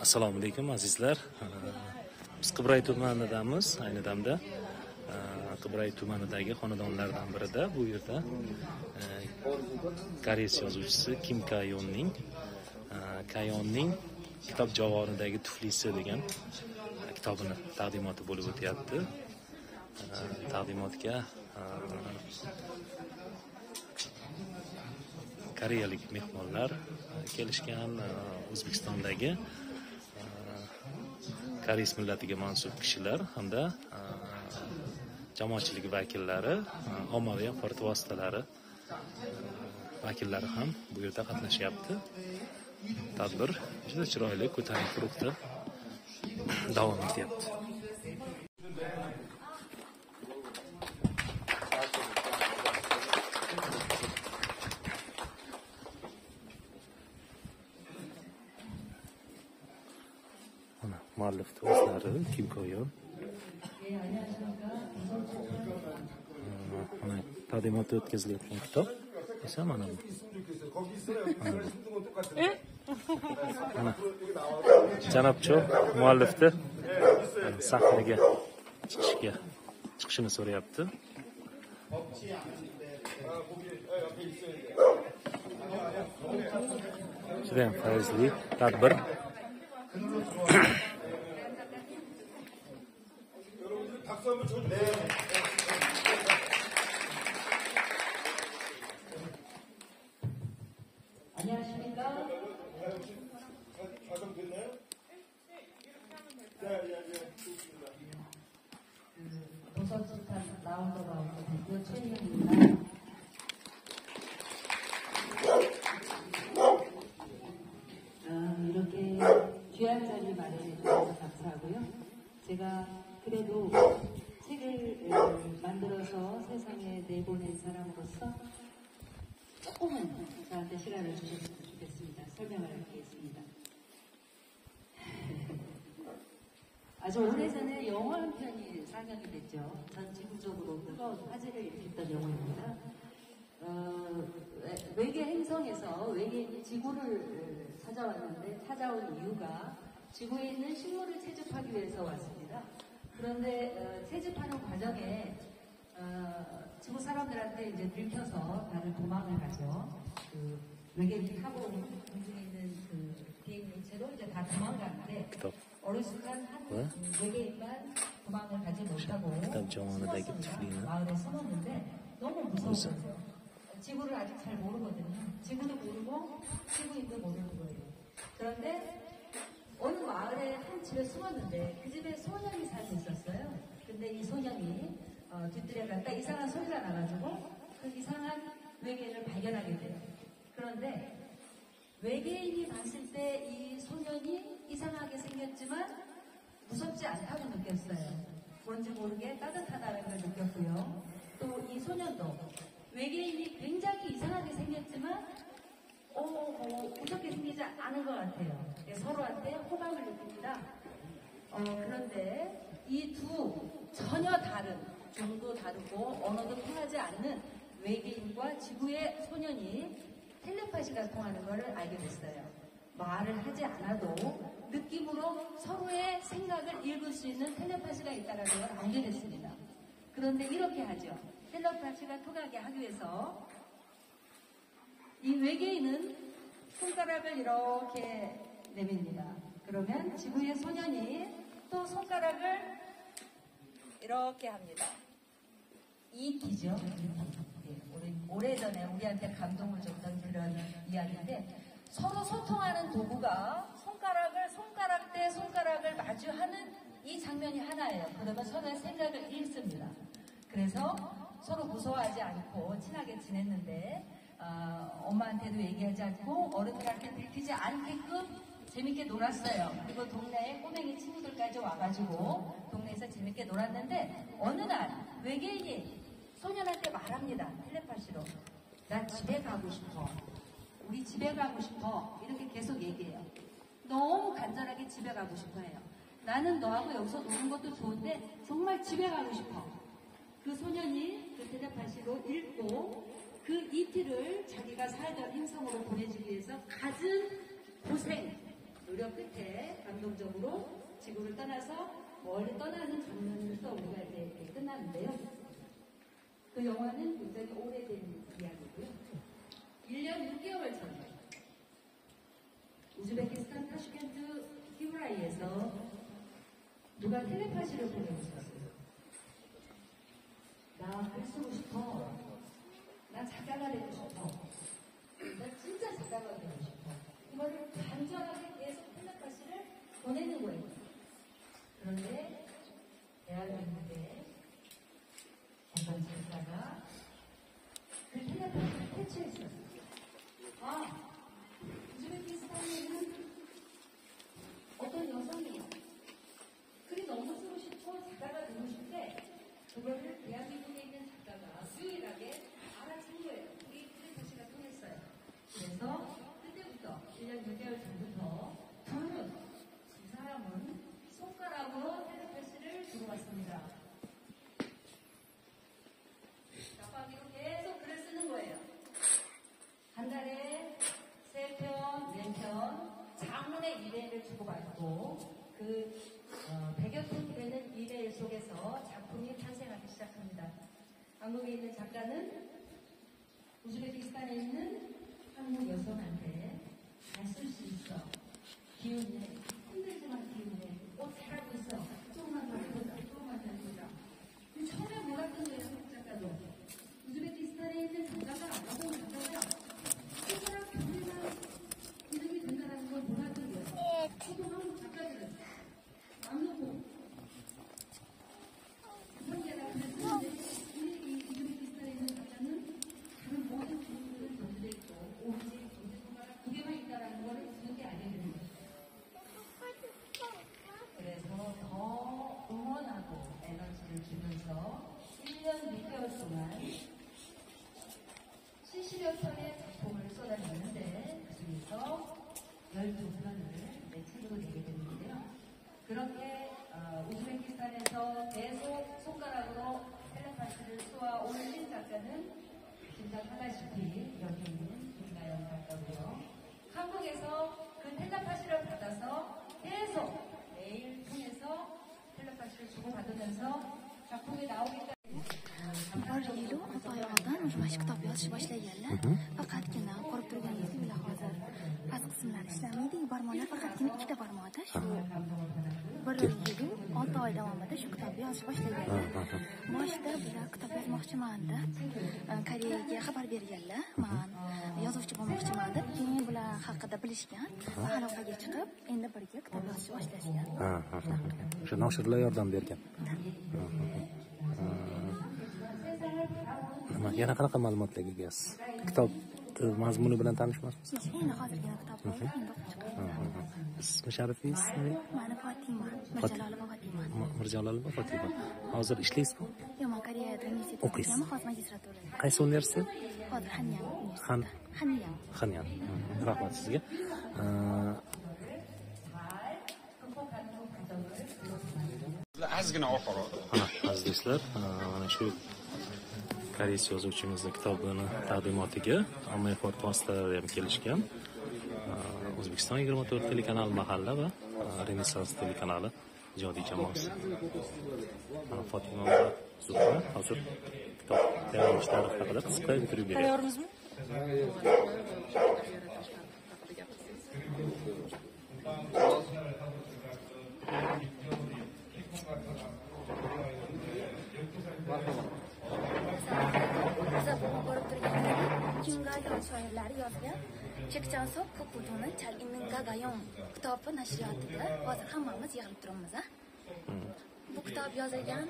Assalomu alaykum azizlar. Biz Qibray tumanidamiz. Ayni damda Qibray tumanidagi xonadonlardan birida bu yerda koreys yozuvchisi Kim Kayonning kitob javonidagi tuflisi degan kitobini taqdimoti bo'lib o'tyapti. Taqdimotga koreyalik mehmonlar kelishgan, O'zbekistondagi koreys millatiga mansub kishilar hamda jamoatchilik vakillari, ommaviy axborot vositalari vakillari ham bu yerda qatnashyapti. Tadbir juda chiroyli, ko'tarinki ruhda davom etyapti. Muallif do'stlari Kim Koyon. Mana taqdimot o'tkazilayotgan kitob esa mana bu. Mana Janobcho muallifni sahnaga chiqishini so'rayapti. Juda ham fayzli tadbir. 안녕하십니까? 도서출판 라운드바우트 대표 최희영입니다. 이렇게 귀한 자리 마련해 주셔서 감사하고요. 제가 그래도 책을 만들어서 세상에 내보낸 사람으로서 조금은 저한테 시간을 주셨으면 좋겠습니다. 설명을 하겠습니다. 아주 오래전에 영화 한 편이 상영이 됐죠. 전 지구적으로 뜨거운 화제를 일으켰던 영화입니다. 외계 행성에서 외계인이 지구를 찾아온 이유가 지구에 있는 식물을 채집하기 위해서 왔습니다. 그런데 채집하는 과정에 지구 사람들한테 이제 들켜서 다들 도망을 가죠. 그 외계인이 타고 공중에 있는 그 비행물체로 이제 다 도망가는데 어느 순간 한 외계인만 도망을 가지 못하고 마을에 숨었는데 너무 무서워서 지구를 아직 잘 모르거든요. 지구도 모르고 지구인도 모르는 거예요. 그런데 어느 마을에 한 집에 숨었는데 그 집에 소년이 살고 있었어요. 근데 이 소년이 뒷뜰에 갔다 이상한 소리가 나가지고 그 이상한 외계인을 발견하게 돼요. 그런데 외계인이 봤을 때 이 소년이 이상하게 생겼지만 무섭지 않다고 느꼈어요. 뭔지 모르게 따뜻하다는 걸 느꼈고요. 또 이 소년도 외계인이 굉장히 이상하게 생겼지만 무섭게 생기지 않은 것 같아요. 서로한테 호감을 느낍니다. 그런데 이 두 전혀 다른, 종도 다르고 언어도 통하지 않는 외계인과 지구의 소년이 텔레파시가 통하는 것을 알게 됐어요. 말을 하지 않아도 느낌으로 서로의 생각을 읽을 수 있는 텔레파시가 있다는 걸 알게 됐습니다. 그런데 이렇게 하죠. 텔레파시가 통하게 하기 위해서 이 외계인은 손가락을 이렇게 내밉니다. 그러면 지구의 소년이 또 손가락을 이렇게 합니다. ET죠. 오래전에 우리한테 감동을 줬던 그런 이야기인데 서로 소통하는 도구가 손가락 대 손가락을 마주하는 이 장면이 하나예요. 그러면 서로의 생각을 읽습니다. 그래서 서로 무서워하지 않고 친하게 지냈는데 엄마한테도 얘기하지 않고 어른들한테 들키지 않게끔 재밌게 놀았어요. 그리고 동네에 꼬맹이 친구들까지 와가지고 동네에서 재밌게 놀았는데 어느 날 외계인이 소년한테 말합니다. 텔레파시로. 나 집에 가고 싶어. 우리 집에 가고 싶어. 이렇게 계속 얘기해요. 너무 간절하게 집에 가고 싶어 해요. 나는 너하고 여기서 노는 것도 좋은데 정말 집에 가고 싶어. 그 소년이 그 텔레파시로 읽고 그 이틀을 자기가 살던 행성으로 보내주기 위해서 갖은 고생, 노력 끝에 감동적으로 지구를 떠나서 멀리 떠나는 장면에서 우리가 이제 끝났는데요. 그 영화는 굉장히 오래된 이야기고요. 1년 6개월 전에 우즈베키스탄 타슈켄트 히브라이에서 누가 텔레파시를 보내주셨어요. 나 글 쓰고 싶어. 나 작가가 되고 싶어. 나 진짜 작가가 되고 싶어. 이거를 간절하게 계속 텔레파시를 보내는 거예요. 그런데 대한민국의 어떤 작가가 그 텔레파시를 퇴치했어요. 아, 우즈베키스탄에 있는 어떤 여성이 글이 너무 쓰고 싶고 작가가 되고 싶대. 그거를 대한민국에 있는 작가가 유일하게 알아챈 거예요. 그게 텔레파시가 통했어요. 그래서 그때부터 1년 6개월 전부터 둘은 이 사람은 손가락으로 텔레파시를 주고받습니다. 깜빡이로 계속 글을 쓰는 거예요. 한 달에 3편, 4편 장문의 이메일을 주고받고 그 100여 통 되는 이메일 속에서 작품이 탄생하기 시작합니다. 한국에 있는 작가는 우즈베키스탄에 있는 한국 여성한테 잘 쓸 수 있어. 기운내. 힘들지만 기운내. 잘하고 있어. 조금만 더 해보자. 조금만 더 해보자. 처음에 몰랐던 거예요. 한국 작가도. 우즈베키스탄에 있는 작가가 여성 작가가 손가락 경리만 이름이 된다는 걸 몰랐던 거예요. 저도 한국 작가들은 안 놓고 현재가 그랬는데 이 우즈베키스탄에 있는 작가는 다른 모든 주민들은 정지되어 있고 오로지 정지손가락 2개만 있다는 걸 누군지 알게 되는 거예요. 그래서 더 응원하고 에너지를 주면서 1년 6개월 동안 70여 편의 작품을 쏟아냈는데 그 중에서 12편을 책으로 내게 됐는데요. 그렇게 우즈베키스탄에서 계속 손가락으로 텔레파시를 쏘아 올린 작가는 짐작하다시피 여기 있는 김가영 작가고요. 한국에서 그 텔레파시를 받아서 계속 메일 통해서 텔레파시를 주고받으면서 작품이 나오기까지 Oriylu oyog'idan o'sha mana shu kitob yozish boshlaganlar faqatgina ko'rib turganingizdek bular hozir past qismlari ishlamaydi. Barmoqlar faqatgina ikkita barmoqda shu 1 yil 6 oy davomida shu kitobni yozish boshlaganlar. Boshida bular kitob yozmoqchiman deb Koreyaga xabar berganlar. Men yozuvchi bo'lmoqchiman deb, keyin bular haqida bilishgan va aloqaga chiqib, endi birga kitob yozishni boshlashgan. O'sha noshirlar yordam bergan. Yana qanaqa ma'lumotlarga egasiz? Kitob mazmuni bilan tanishmoqchisiz? Endi hozirgina kitob bo'ldi, endi o'qib chiqaman. Ismi sharifingiz nima? Mani Fotima, Mirjalolova Fotima. Mirjalolova Fotima. Hozir ishlaysizmi? Yo'q, men Koreyada universitetda o'qiyman, hozir magistraturada. Qaysi universitet? Hozir Hanyang universiteti. Hanyang. Rahmat sizga. Ozgina oxiri. Aziz do'stlar, mana shu koreys yozuvchimizni kitobini taqdimotiga ommaviy vositalar ham kelishgan. O'zbekiston 24 telekanal mahalla va Renessans telekanali ijodiy jamoasi. Fotima va Zuhra hozir kitob tayyorlash tarixi haqida qisqa intervyu beradi. Tayyormizmi? Kimgayon shoirlari yozgan Chekchansoq Koputuni Chal'imingayon kitobi nashriyotida hozir hammamiz yig'ilib turibmiz. Bu kitob yozilgan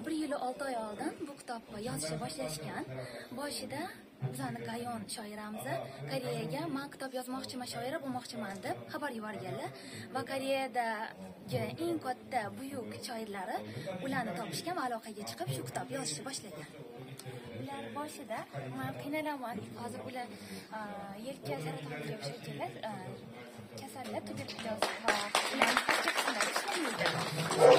1 yil 6 oy oldin bu kitobni yozishni boshlashgan. Boshida bizani Gayon shoiramiz Koreyaga men kitob yozmoqchiman, shoira bo'lmoqchiman deb xabar yuborganlar va Koreyadagi eng katta buyuk shoirlari ularni topishgan va aloqaga chiqib shu kitobni yozishni boshlagan. Ular boshida men qiynalaman, hozir ular yelka saratoniga o'xshaganlar kasallar tuberkulyoz va ularni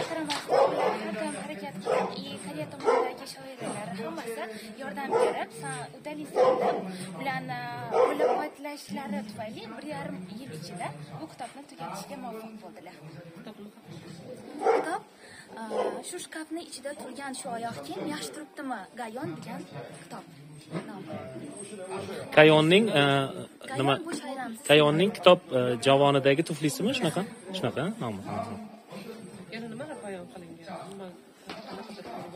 qaramasdan ular har doim harakat qilib, Koreya tomonidagi shoiralari hammasi yordam berib, san udalistlarni bilan qo'llab-quvvatlashlari tufayli 1,5 yil ichida bu kitobni tugatishga muvaffaq bo'ldilar. Kitob shu shkafni ichida turgan shu oyoqkiyim yaxshi turibdimi? Gayon degan kitob. Kayonning nima? Kayonning kitob javonidagi tuflisimi shunaqa? Shunaqa nomi. Yana nimalar bayon qilingan? Nima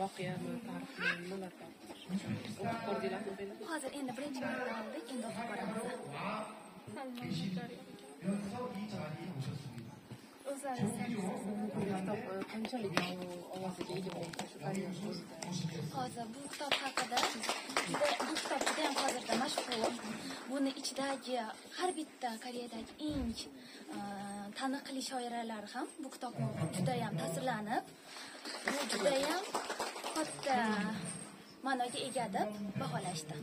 voqeami, tarixmi, nimalar bor? O'qib ko'rdinglarmi? Hozir endi birinchi marta oldik, endi o'qib ko'ramiz. Kitob qanchalik ovoziga ega bo'ldi shu paytda? Hozir bu kitob haqida bu kitob juda ham hozirda mashhur. Buni ichidagi har bitta Koreyadagi eng taniqli shoiralar ham bu kitobni juda ham ta'sirlanib, bu juda ham katta ma'noga ega deb baholashdi.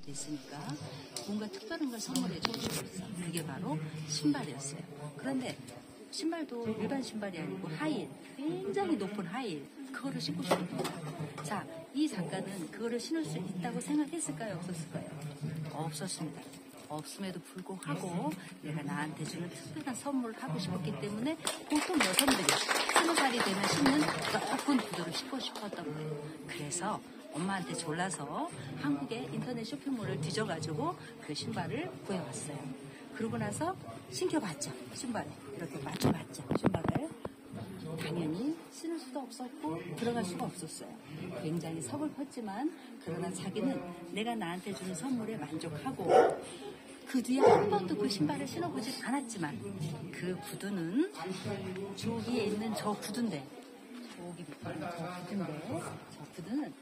됐으니까 뭔가 특별한 걸 선물해 주고 싶었어. 그게 바로 신발이었어요. 그런데 신발도 일반 신발이 아니고 하이힐, 굉장히 높은 하이힐, 그거를 신고 싶었던 거예요. 자, 이 작가는 그거를 신을 수 있다고 생각했을까요? 없었을까요? 없었습니다. 없음에도 불구하고 내가 나한테 주는 특별한 선물을 하고 싶었기 때문에 보통 여성들이 20살이 되면 신는 높은 구두를 신고 싶었던 거예요. 그래서 엄마한테 졸라서 한국의 인터넷 쇼핑몰을 뒤져가지고 그 신발을 구해왔어요. 그러고 나서 신겨봤죠. 신발을 이렇게 맞춰봤죠. 신발을 당연히 신을 수도 없었고 들어갈 수가 없었어요. 굉장히 서글펐지만 그러나 자기는 내가 나한테 주는 선물에 만족하고 그 뒤에 한 번도 그 신발을 신어보지 않았지만 그 구두는 저기에 있는 저 구두인데 저기 밑에 저 구두는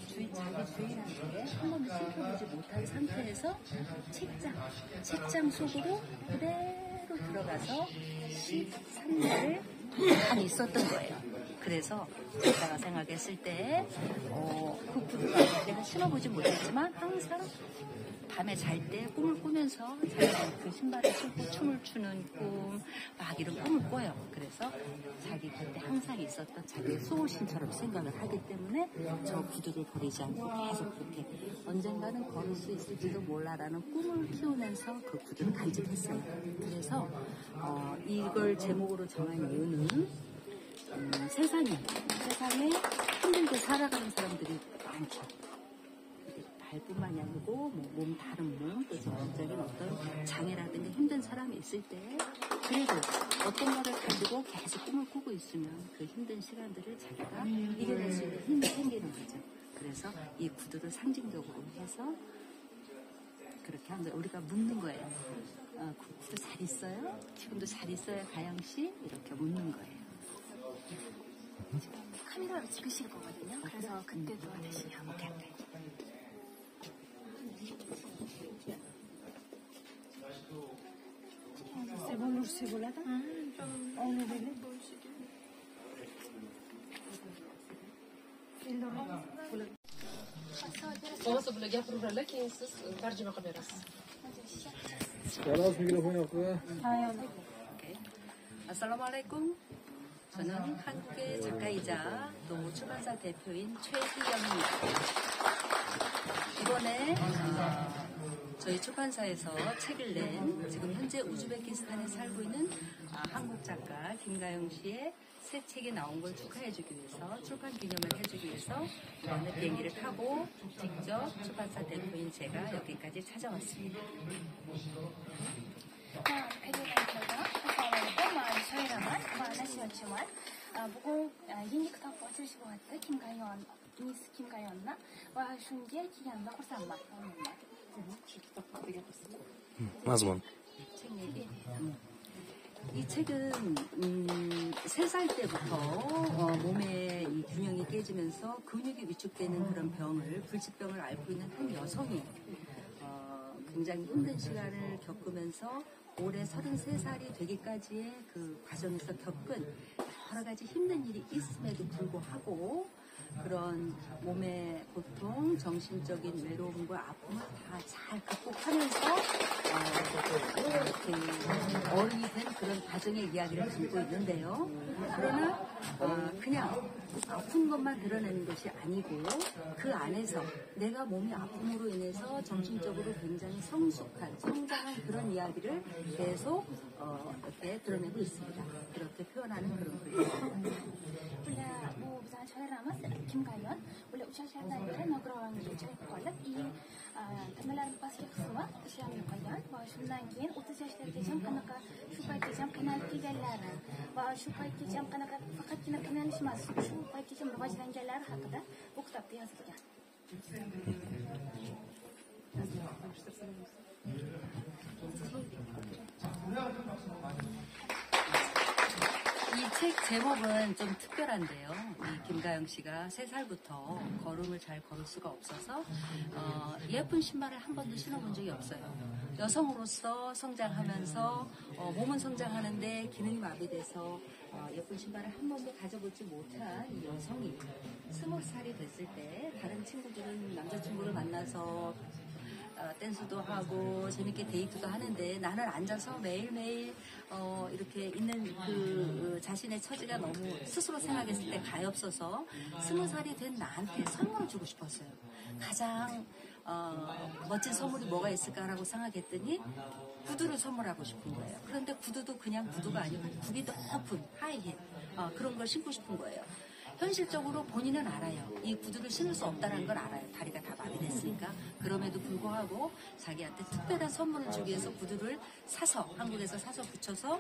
자기 주인한테 한 번도 신겨보지 못한 상태에서 책장 속으로 그대로 들어가서 13년을 안 있었던 거예요. 그래서 제가 생각했을 때 그 구두가 내가 신어보지 못했지만 항상 밤에 잘 때 꿈을 꾸면서 자기가 그 신발을 신고 춤을 추는 꿈, 막 이런 꿈을 꿔요. 그래서 자기 곁에 항상 있었던 자기의 수호신처럼 생각을 하기 때문에 저 구두를 버리지 않고 계속 그렇게 언젠가는 걸을 수 있을지도 몰라라는 꿈을 키우면서 그 구두를 간직했어요. 그래서 이걸 제목으로 정한 이유는 세상에 힘들게 살아가는 사람들이 많죠. 발뿐만이 아니고 몸 다른 몸, 또 정신적인 어떤 장애라든가 힘든 사람이 있을 때 그래도 어떤 거를 가지고 계속 꿈을 꾸고 있으면 그 힘든 시간들을 자기가 이겨낼 수 있는 힘이 생기는 거죠. 그래서 이 구두를 상징적으로 해서 그렇게 하면 우리가 묻는 거예요. 그 구두 잘 있어요? 지금도 잘 있어요, 가영 씨? 이렇게 묻는 거예요. 지금 카메라로 찍으실 거거든요. 그래서 그때도 다시 한번 할게요. C'est bon, nous c'est volata. On le veut. Bo'lmasa bular gapiraverlar, keyin siz tarjima qilib berasiz. 아살라무알레이쿰. 저는 한국의 작가이자 또 출판사 대표인 최희영입니다. 이번에 저희 출판사에서 책을 낸 지금 현재 우즈베키스탄에 살고 있는 한국 작가 김가영 씨의 새 책이 나온 걸 축하해주기 위해서 출판 기념을 해주기 위해서 이번에 비행기를 타고 직접 출판사 대표인 제가 여기까지 찾아왔습니다. bugun yangi kitob ochilishi bo'lyapti. Miss Kim Gayonna va shunga kelganimda xursandman. Shu kitob haqida gapirsin. Mazmun. 책 얘기. 이 책은 3살 때부터 몸의 이 균형이 깨지면서 근육이 위축되는 그런 병을, 불치병을 앓고 있는 한 여성이 굉장히 힘든 시간을 겪으면서 올해 33살이 되기까지의 그 과정에서 겪은 여러 가지 힘든 일이 있음에도 불구하고 그런 몸의 고통, 정신적인 외로움과 아픔을 다 잘 극복하면서 어른이 된 그런 과정의 이야기를 담고 있는데요. 그러나 그냥 아픈 것만 드러내는 것이 아니고 그 안에서 내가 몸이 아픔으로 인해서 정신적으로 굉장히 성숙한, 성장한 그런 이야기를 계속 이렇게 드러내고 있습니다. 이렇게 표현하는 그런 글입니다. ولا مو بزاف شهر رامس كم قايون ولا وشاش هذا يرى نقرأ عن شيء قالت تملأ الباسيق سوا تشام يقيان وشو نانجين وتشاش تركيجام كناك شو بايتيجام كنال كيجلارا وشو بايتيجام كناك فقط كنا كنال شماس شو بايتيجام رواج لانجلارا هكذا وكتب بيها زكيان. 이 책 제목은 좀 특별한데요. 이 김가영 씨가 3살부터 걸음을 잘 걸을 수가 없어서 예쁜 신발을 한 번도 신어본 적이 없어요. 여성으로서 성장하면서 몸은 성장하는데 기능이 마비돼서 예쁜 신발을 한 번도 가져보지 못한 이 여성이 20살이 됐을 때 다른 친구들은 남자친구를 만나서 댄스도 하고 재밌게 데이트도 하는데 나는 앉아서 매일매일 이렇게 있는 그 자신의 처지가 너무 스스로 생각했을 때 가엾어서 20살이 된 나한테 선물을 주고 싶었어요. 가장 멋진 선물이 뭐가 있을까라고 생각했더니 구두를 선물하고 싶은 거예요. 그런데 구두도 그냥 구두가 아니고 굽이 높은 하이힐 그런 걸 신고 싶은 거예요. 현실적으로 본인은 알아요. 이 구두를 신을 수 없다는 걸 알아요. 다리가 다 마비됐으니까. 그럼에도 불구하고 자기한테 특별한 선물을 주기 위해서 구두를 사서 한국에서 사서 붙여서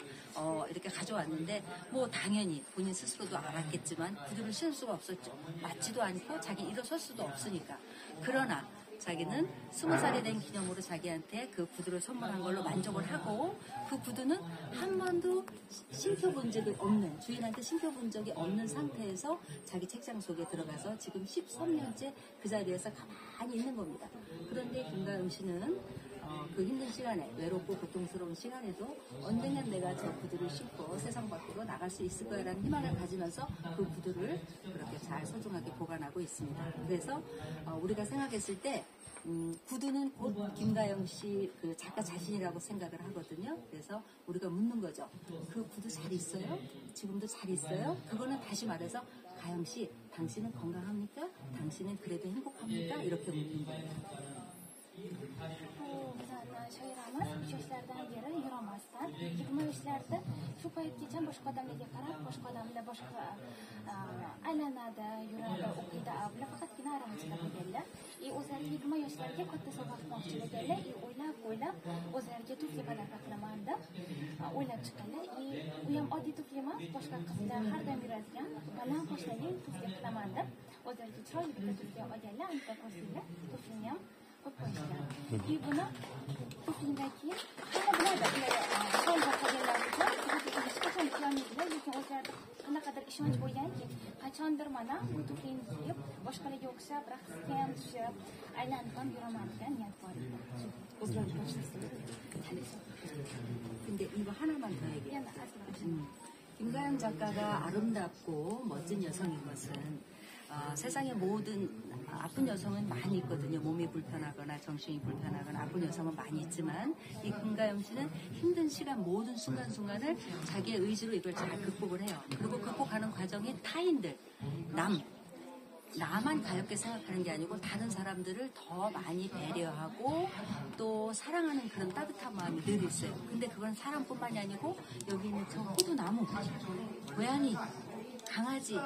이렇게 가져왔는데 뭐 당연히 본인 스스로도 알았겠지만 구두를 신을 수가 없었죠. 맞지도 않고 자기 일어설 수도 없으니까. 그러나 자기는 20살이 된 기념으로 자기한테 그 구두를 선물한 걸로 만족을 하고 그 구두는 한 번도 신겨본 적이 없는 주인한테 신겨본 적이 없는 상태에서 자기 책장 속에 들어가서 지금 13년째 그 자리에서 가만히 있는 겁니다. 그런데 김가영 씨는 그 힘든 시간에 외롭고 고통스러운 시간에도 언젠간 내가 저 구두를 신고 세상 밖으로 나갈 수 있을 거라는 희망을 가지면서 그 구두를 그렇게 잘 소중하게 보관하고 있습니다. 그래서 우리가 생각했을 때 구두는 곧 김가영 씨 그 작가 자신이라고 생각을 하거든요. 그래서 우리가 묻는 거죠. 그 구두 잘 있어요? 지금도 잘 있어요? 그거는 다시 말해서 가영 씨, 당신은 건강합니까? 당신은 그래도 행복합니까? 이렇게 묻는 거예요. Şöyle Ramaz, 3 yaşlardan beri yürümezden, 20 yaşlarda şu payetkecha boshqa odamlarga qarab, boshqa odamlar boshqa aylanadi, yuradi, o'qiydi, bular faqatgina arava chiqib kelganlar. O'zlariga 20 yoshlarga katta sovg'a qilmoqchi bo'lganlar, o'ylab o'zlariga tuflilarga qilaman deb o'ylab chiqqanlar. U ham oddiy tufli emas, boshqa qizlar har doim yuradigan baland poshnali tufli qilaman deb o'zlariga chiroyli bitta tufli olganlar, anta ko'rsinlar, tuflini ham И buni tuflidan keyin hamma biladi ular qolganlar uchun hech qachon qilolmaydilar, lekin o'zlarida qanaqadir ishonch bo'lganki qachondir mana bu tuflini kiyib boshqalarga o'xshab raqsga ham tushib aylanib ham yuraman degan niyat bor edi. O'zlari 근데 이거 하나만 더 얘기해요. 김가영 작가가 아름답고 멋진 여성인 것은 세상의 모든 아픈 여성은 많이 있거든요. 몸이 불편하거나 정신이 불편하거나 아픈 여성은 많이 있지만 이 김가영 씨는 힘든 시간 모든 순간순간을 자기의 의지로 이걸 잘 극복을 해요. 그리고 극복하는 과정이 타인들, 나만 가볍게 생각하는 게 아니고 다른 사람들을 더 많이 배려하고 또 사랑하는 그런 따뜻한 마음이 늘 있어요. 근데 그건 사람뿐만이 아니고 여기 있는 저 호두나무, 고양이, 강아지,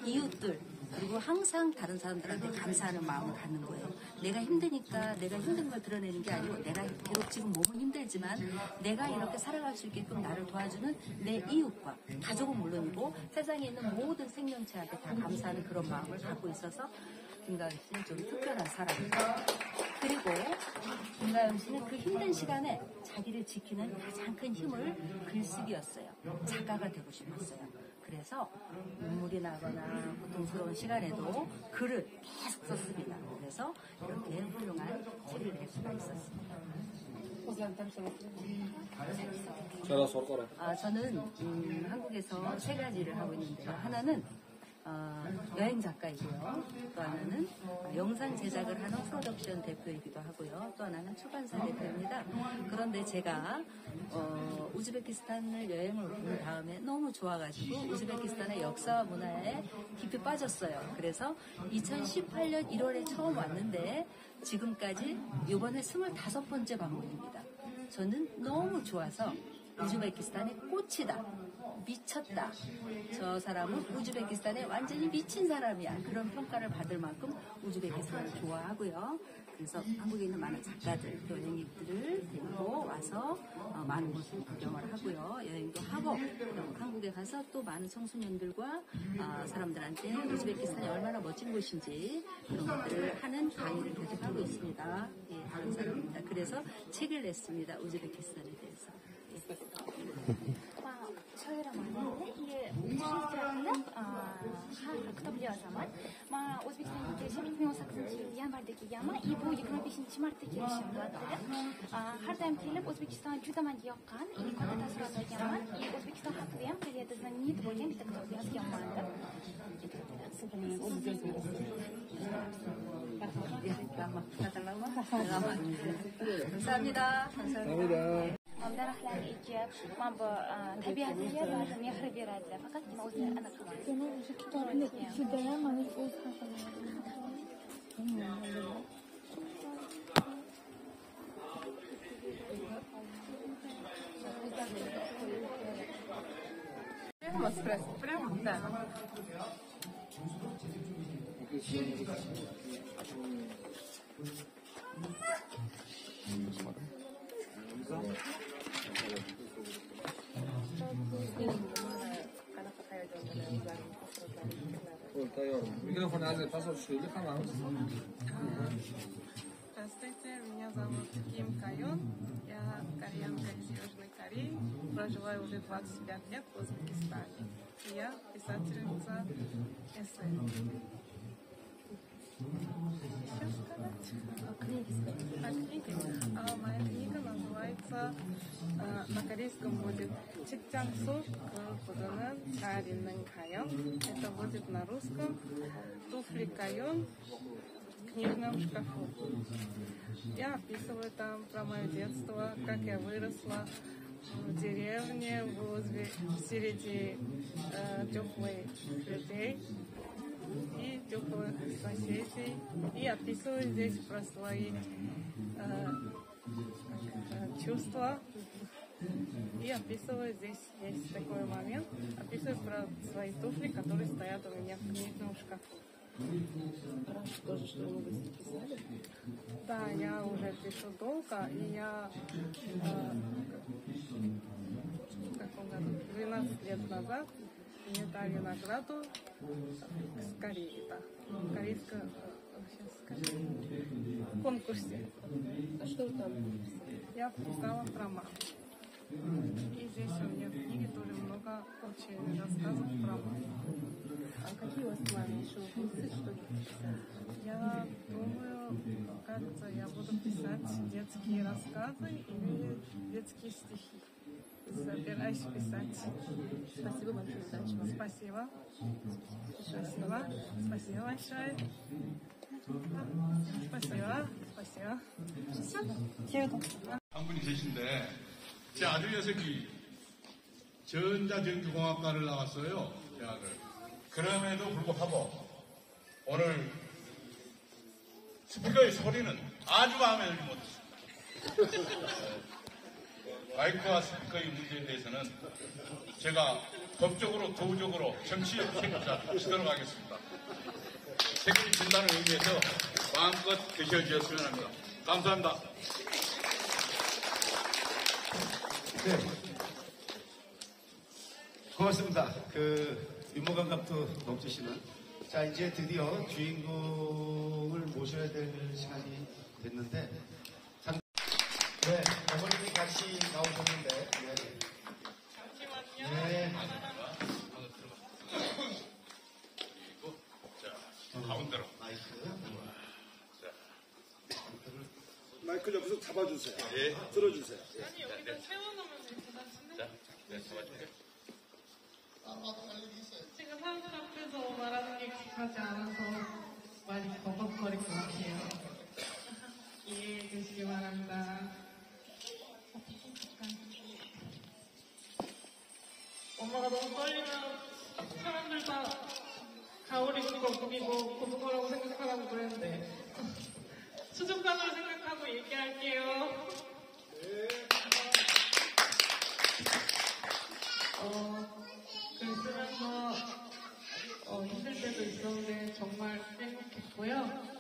이웃들 그리고 항상 다른 사람들한테 감사하는 마음을 갖는 거예요. 내가 힘드니까 내가 힘든 걸 드러내는 게 아니고 내가 비록 지금 몸은 힘들지만 내가 이렇게 살아갈 수 있게끔 나를 도와주는 내 이웃과 가족은 물론이고 세상에 있는 모든 생명체한테 다 감사하는 그런 마음을 갖고 있어서 김가영 씨는 좀 특별한 사람이에요. 그리고 김가영 씨는 그 힘든 시간에 자기를 지키는 가장 큰 힘을 글쓰기였어요. 작가가 되고 싶었어요. 그래서 눈물이 나거나 고통스러운 시간에도 글을 계속 썼습니다. 그래서 이렇게 훌륭한 책을 낼 수가 있었습니다. 저는 한국에서 3가지를 하고 있는데요. 하나는 여행 작가이고요. 또 하나는 영상 제작을 하는 프로덕션 대표이기도 하고요. 또 하나는 출판사 대표입니다. 그런데 제가 우즈베키스탄을 여행을 온 다음에 너무 좋아가지고 우즈베키스탄의 역사와 문화에 깊이 빠졌어요. 그래서 2018년 1월에 처음 왔는데 지금까지 이번에 25번째 방문입니다. 저는 너무 좋아서 우즈베키스탄의 꽃이다. 미쳤다. 저 사람은 우즈베키스탄에 완전히 미친 사람이야. 그런 평가를 받을 만큼 우즈베키스탄을 좋아하고요. 그래서 한국에 있는 많은 작가들, 또 여행객들을 데리고 와서 많은 곳을 구경을 하고요. 여행도 하고 한국에 가서 또 많은 청소년들과 사람들한테 우즈베키스탄이 얼마나 멋진 곳인지 그런 것들을 하는 강의를 계속하고 있습니다. 예, 다른 사람입니다. 그래서 책을 냈습니다. 우즈베키스탄에 대해서. شاعرة معروفة هي مشهورة har kitob yozaman. Men O'zbekistonga kelishim 2018 yanvardagi yama, bu 25 martda kelishim vaqtida. Har doim kelib O'zbekiston juda menga yoqqan, katta taassurot olganman. O'zbekiston haqida ham qayerda знаменит bo'lgan bitta kitob yozganman. 감사합니다. 감사합니다. daraxtlarni ekib, mana bu tabiatga ba'zi mehr beradi. Faqatgina o'zlari aniq qiladi. Yana o'sha kitobni ichida ham mana o'z haqida. Прямо эспрессо, прямо, да. Микрофон азия посольстве хамамыз. Здравствуйте, меня зовут Ким Кайон. Я кореянка из Южной Кореи. Проживаю уже 25 лет в Узбекистане. И я писательница эссе. Еще сказать? О книге. Моя книга называется на корейском будет «Чикчансу Кудунан Царинен Кайон». Это будет на русском «Туфли Кайон в книжном шкафу». Я описываю там про мое детство, как я выросла в деревне, в Узбе, среди теплых людей и теплых соседей. И описываю здесь про свои чувства. И описываю здесь, есть такой момент, описываю про свои туфли, которые стоят у меня в книжном шкафу. Тоже что-нибудь написали? Да, я уже пишу долго, и я в каком году? 12 лет назад мне дали награду с Кореи, да, корейского, сейчас скажу, конкурсе. А что вы там? Я писала про маму. И здесь у меня в книге тоже много очень рассказов про маму. А какие у вас планы еще? Что-то писать? Я думаю, кажется, я буду писать детские рассказы или детские стихи. Собираюсь писать. Спасибо большое, удачи вам. Спасибо. Спасибо. Спасибо большое. Спасибо. Спасибо. 한 분이 계신데 제 아들 녀석이 전자전기공학과를 나왔어요. 대학을. 그럼에도 불구하고 오늘 스피커의 소리는 아주 마음에 들지 못했습니다. 마이크와 스피커의 문제에 대해서는 제가 법적으로 도적으로 정치적 책임자 치도록 하겠습니다. 책임진다는 의미에서 마음껏 계셔주셨으면 합니다. 감사합니다. 네. 고맙습니다. 윤모강 감독 넘치시는. 자, 이제 드디어 주인공을 모셔야 될 시간이 됐는데, 네, 어머님이 같이 나오셨는데, 네. 잠시만요. 네. 그리고 자, 가운데로. 마이크 옆에서 잡아주세요. 예. 들어주세요. 아니, 여기다 세워놓으면 될것 같은데? 자, 네, 잡아줄게. 지금 사람들 앞에서 말하는 게 익숙하지 않아서 많이 버벅거릴 것 같아요. 이해해 주시기 바랍니다. 엄마가 너무 떨리면 사람들 다 가오리 입고 거북이고 고등어라고 생각하라고 그랬는데 수족관으로 생각하고 얘기할게요. 글 쓰면서 힘들 때도 있었는데 정말 행복했고요.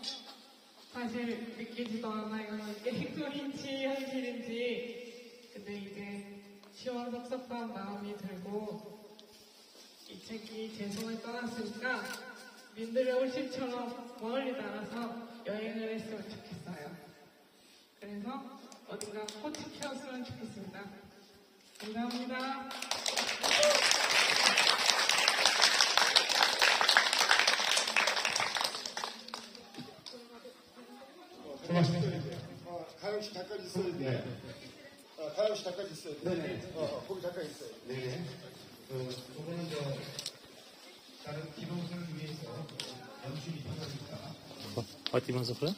사실 믿기지도 않아요. 이게 소리인지 현실인지. 근데 이제 시원섭섭한 마음이 들고 이 책이 제 손을 떠났으니까 민들레 홀씨처럼 멀리 날아서 여행을 했으면 좋겠어요. 그래서 어딘가 꽃이 피었으면 좋겠습니다. 감사합니다. 가영 씨 잠깐 있어야 돼. 가영 씨 잠깐 있어야 돼. 네네. 거기 잠깐 있어요. 네네. 그거는 다른 기록을 위해서 연출이 필요하니까. Fatima Zafar,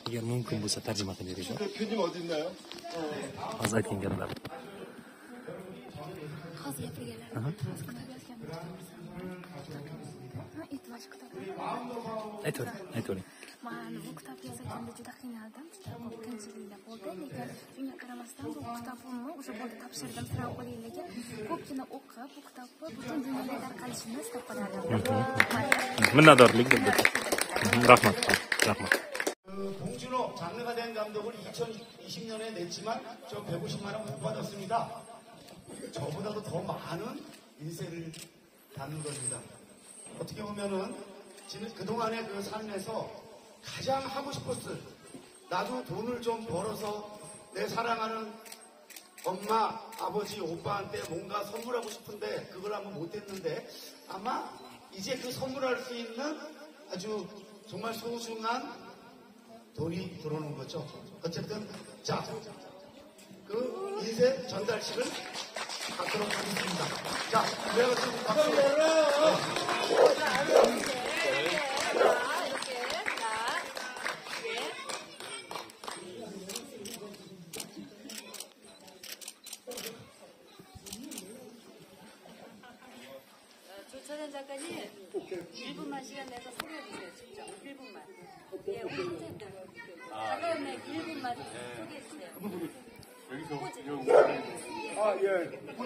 agar mumkin bo'lsa tarjima qiling. 대표님 어디 있나요? Hozir aytgan gaplar. hozir gapirganlar iltimos kitob Aytavering. man bu kitob yozayotganda juda qiynaldim, juda ko'p qiyinchiliklar bo'ldi, lekin shunga qaramasdan bu kitobimni o'sha bo'ldi topshirdim, sira o'qing, lekin ko'pgina o'qib bu kitobni butun dunyoga tarqalishini istab qolardim. Minnatdorlik bildirdi. Rahmat. Rahmat. 봉준호 장르가 된 감독을 2020년에 냈지만 저 150만 원 못 받았습니다. 저보다도 더 많은 인세를 받는 겁니다. 어떻게 보면은 지금 그동안의 그 삶에서 가장 하고 싶었을 나도 돈을 좀 벌어서 내 사랑하는 엄마, 아버지, 오빠한테 뭔가 선물하고 싶은데 그걸 한번 못했는데 아마 이제 그 선물할 수 있는 아주 정말 소중한 돈이 들어오는 거죠. 어쨌든 자, 그 인쇄 전달식을 갖도록 하겠습니다. 자, 그래가 지금 박수. 조찬현 작가님 1분만 시간 내서 소개해주세요. 직접 1분만. 예, 우리 선생님들 작가님 1분만 소개해주세요.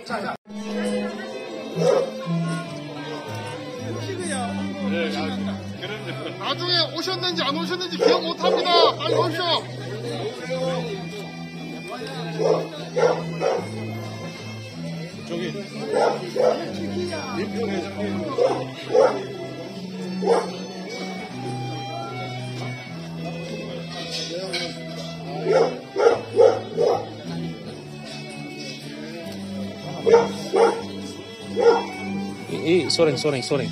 자, 자. 나중에 오셨는지 안 오셨는지 기억 못합니다. 빨리 오십시오. 저기 민표 회장님. 소랭.